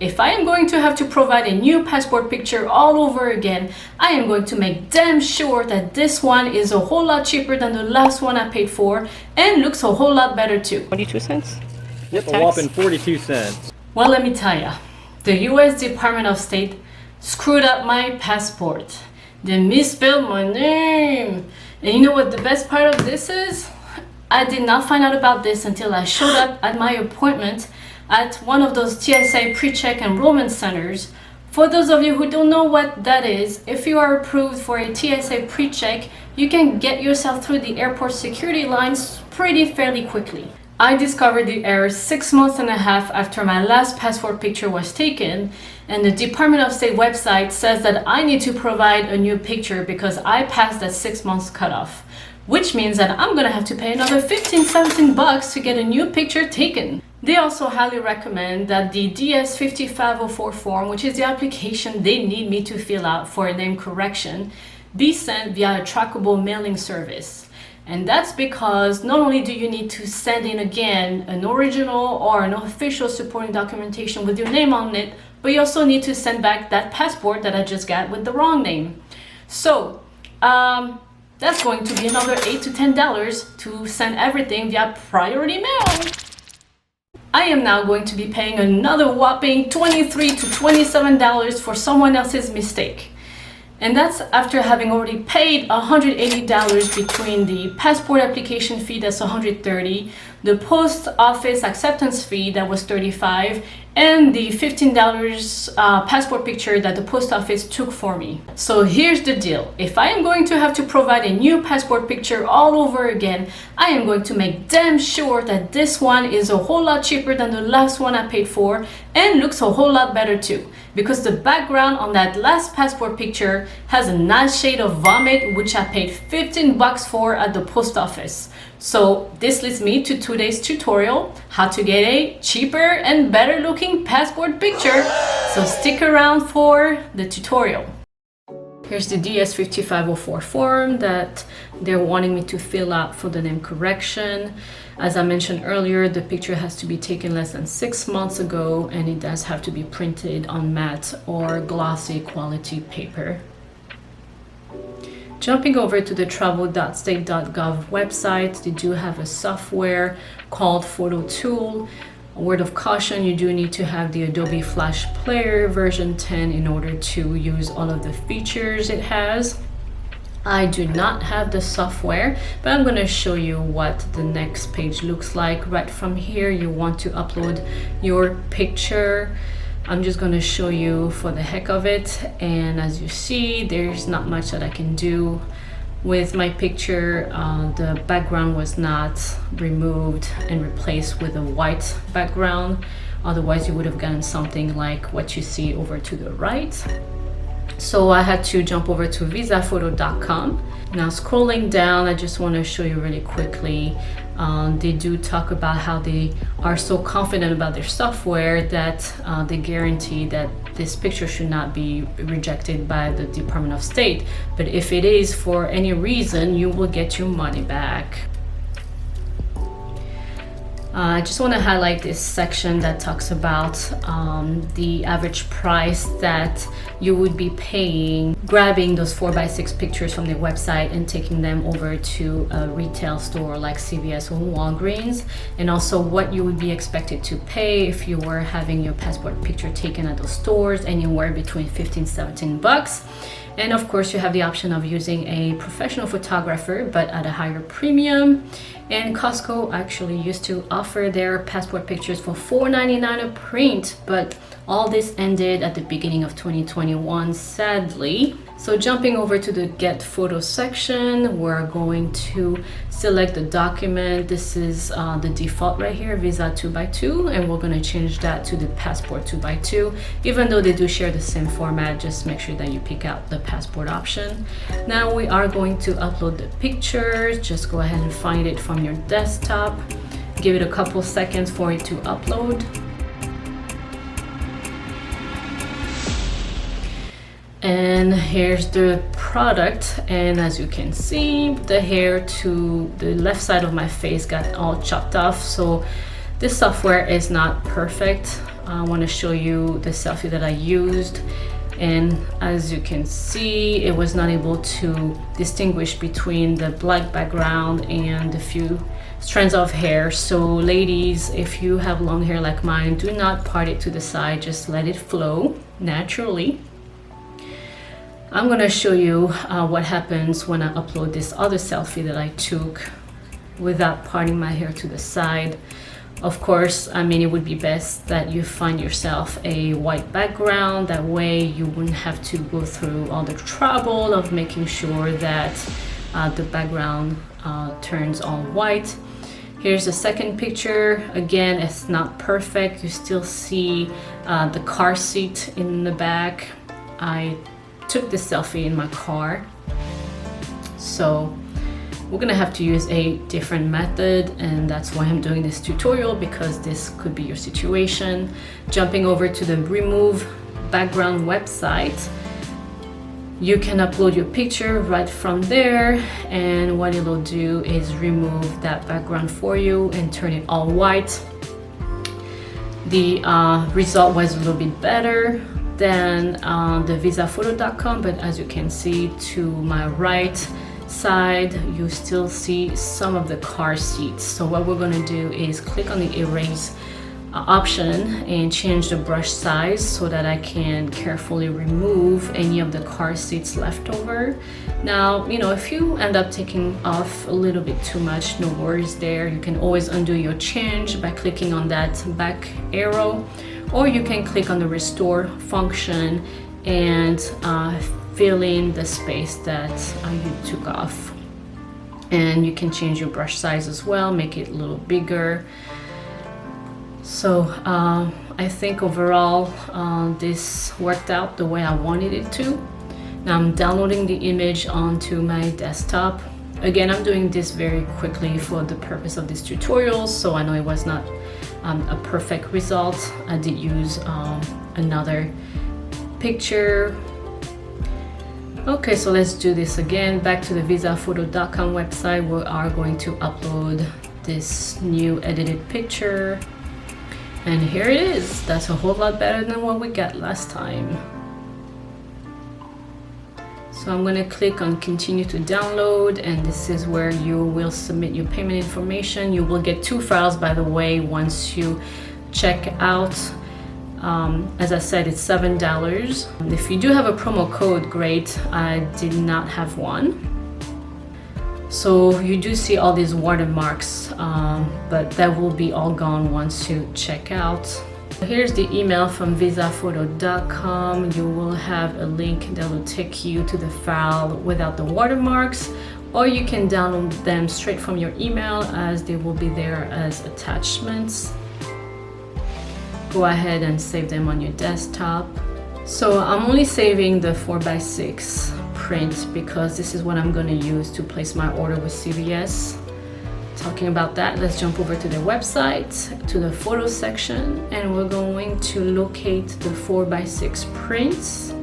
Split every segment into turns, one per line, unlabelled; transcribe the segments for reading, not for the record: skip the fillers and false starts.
if I am going to have to provide a new passport picture all over again, I am going to make damn sure that this one is a whole lot cheaper than the last one I paid for and looks a whole lot better too.
42 cents?
Yep, a whopping 42 cents.
Well, let me tell ya, the US Department of State screwed up my passport. They misspelled my name. And you know what the best part of this is? I did not find out about this until I showed up at my appointment at one of those TSA pre-check enrollment centers. For those of you who don't know what that is, if you are approved for a TSA pre-check, you can get yourself through the airport security lines fairly quickly. I discovered the error 6 months and a half after my last passport picture was taken, and the Department of State website says that I need to provide a new picture because I passed that 6 months cutoff, which means that I'm gonna have to pay another $15-17 to get a new picture taken. They also highly recommend that the DS-5504 form, which is the application they need me to fill out for a name correction, be sent via a trackable mailing service. And that's because not only do you need to send in again an original or an official supporting documentation with your name on it, but you also need to send back that passport that I just got with the wrong name. So that's going to be another $8 to $10 to send everything via priority mail. I am now going to be paying another whopping $23 to $27 for someone else's mistake. And that's after having already paid $180 between the passport application fee, that's $130, the post office acceptance fee, that was $35, and the $15 passport picture that the post office took for me. So here's the deal. If I am going to have to provide a new passport picture all over again, I am going to make damn sure that this one is a whole lot cheaper than the last one I paid for and looks a whole lot better too. Because the background on that last passport picture has a nice shade of vomit, which I paid $15 for at the post office. So this leads me to today's tutorial, how to get a cheaper and better looking passport picture. So stick around for the tutorial. Here's the DS-5504 form that they're wanting me to fill out for the name correction. As I mentioned earlier, the picture has to be taken less than 6 months ago, and it does have to be printed on matte or glossy quality paper. Jumping over to the travel.state.gov website, they do have a software called Photo Tool. A word of caution, you do need to have the Adobe Flash Player version 10 in order to use all of the features it has. I do not have the software, but I'm going to show you what the next page looks like. Right from here, you want to upload your picture. I'm just going to show you for the heck of it, and as you see, there's not much that I can do with my picture. The background was not removed and replaced with a white background, otherwise you would have gotten something like what you see over to the right. So I had to jump over to Visafoto.com. Now scrolling down, I just want to show you really quickly. They do talk about how they are so confident about their software that they guarantee that this picture should not be rejected by the Department of State. But if it is for any reason, you will get your money back. I just want to highlight this section that talks about the average price that you would be paying grabbing those 4x6 pictures from their website and taking them over to a retail store like CVS or Walgreens, and also what you would be expected to pay if you were having your passport picture taken at those stores, anywhere between $15-17. And of course, you have the option of using a professional photographer, but at a higher premium. And Costco actually used to offer their passport pictures for $4.99 a print, but all this ended at the beginning of 2021, sadly. So jumping over to the Get Photo section, we're going to select the document. This is the default right here, Visa 2x2, and we're going to change that to the Passport 2x2. Even though they do share the same format, just make sure that you pick out the passport option. Now we are going to upload the picture. Just go ahead and find it from your desktop. Give it a couple seconds for it to upload. And here's the product, and as you can see, the hair to the left side of my face got all chopped off, so this software is not perfect. I want to show you the selfie that I used, and as you can see, it was not able to distinguish between the black background and the few strands of hair. So ladies, if you have long hair like mine, do not part it to the side, just let it flow naturally. I'm gonna show you what happens when I upload this other selfie that I took without parting my hair to the side. Of course, I mean, it would be best that you find yourself a white background. That way you wouldn't have to go through all the trouble of making sure that the background turns all white. Here's the second picture. Again, it's not perfect. You still see the car seat in the back. I took this selfie in my car, so we're gonna have to use a different method, and that's why I'm doing this tutorial, because this could be your situation. Jumping over to the Removebg website, you can upload your picture right from there, and what it'll do is remove that background for you and turn it all white. The result was a little bit better than the Visafoto.com, but as you can see to my right side, you still see some of the car seats. So what we're going to do is click on the erase option and change the brush size so that I can carefully remove any of the car seats left over. Now, you know, if you end up taking off a little bit too much, no worries there. You can always undo your change by clicking on that back arrow, or you can click on the restore function and fill in the space that you took off. And you can change your brush size as well, make it a little bigger. So I think overall this worked out the way I wanted it to. Now I'm downloading the image onto my desktop. Again, I'm doing this very quickly for the purpose of this tutorial, so I know it was not a perfect result. I did use another picture. Okay, so let's do this again. Back to the Visafoto.com website. We are going to upload this new edited picture. And here it is. That's a whole lot better than what we got last time. So I'm going to click on continue to download, and this is where you will submit your payment information. You will get 2 files, by the way, once you check out. As I said, it's $7. If you do have a promo code, great. I did not have one. So you do see all these watermarks, but that will be all gone once you check out. Here's the email from Visafoto.com. You will have a link that will take you to the file without the watermarks, or you can download them straight from your email, as they will be there as attachments. Go ahead and save them on your desktop. So I'm only saving the 4x6 print because this is what I'm going to use to place my order with CVS. Talking about that, let's jump over to their website, to the photo section, and we're going to locate the 4x6 prints.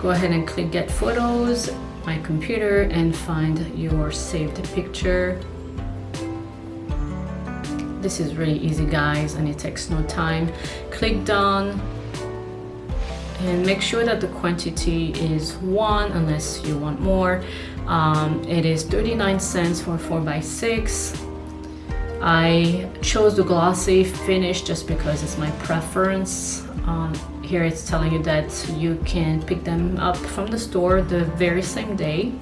Go ahead and click get photos, my computer, and find your saved picture. This is really easy, guys, and it takes no time. Click done, and make sure that the quantity is 1 unless you want more. It is 39 cents for 4x6. I chose the glossy finish just because it's my preference. Here it's telling you that you can pick them up from the store the very same day.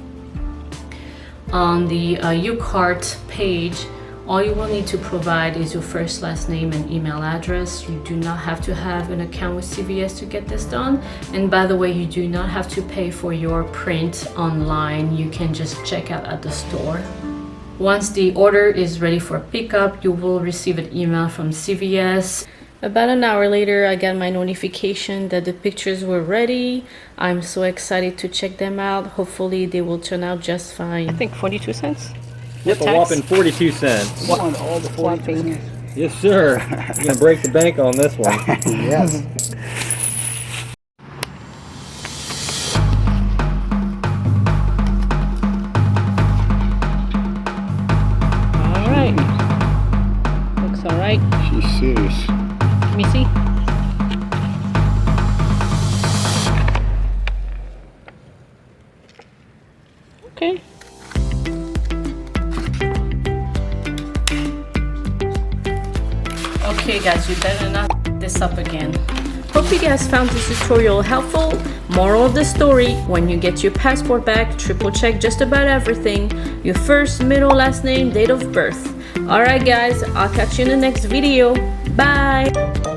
On the U-Cart page, all you will need to provide is your first, last name, and email address. You do not have to have an account with CVS to get this done. And by the way, you do not have to pay for your print online. You can just check out at the store. Once the order is ready for pickup, you will receive an email from CVS. About an hour later, I got my notification that the pictures were ready. I'm so excited to check them out. Hopefully they will turn out just fine. I think 42 cents?
Yep, a whopping 42 cents.
You want all the 42 cents?
Yes, sir. You're gonna break the bank on this one.
Yes.
All right. Looks
juice.
Let me see. Okay.
Okay guys, you better not f this up again. Hope you guys found this tutorial helpful. Moral of the story, when you get your passport back, triple check just about everything. Your first, middle, last name, date of birth. Alright guys, I'll catch you in the next video. Bye!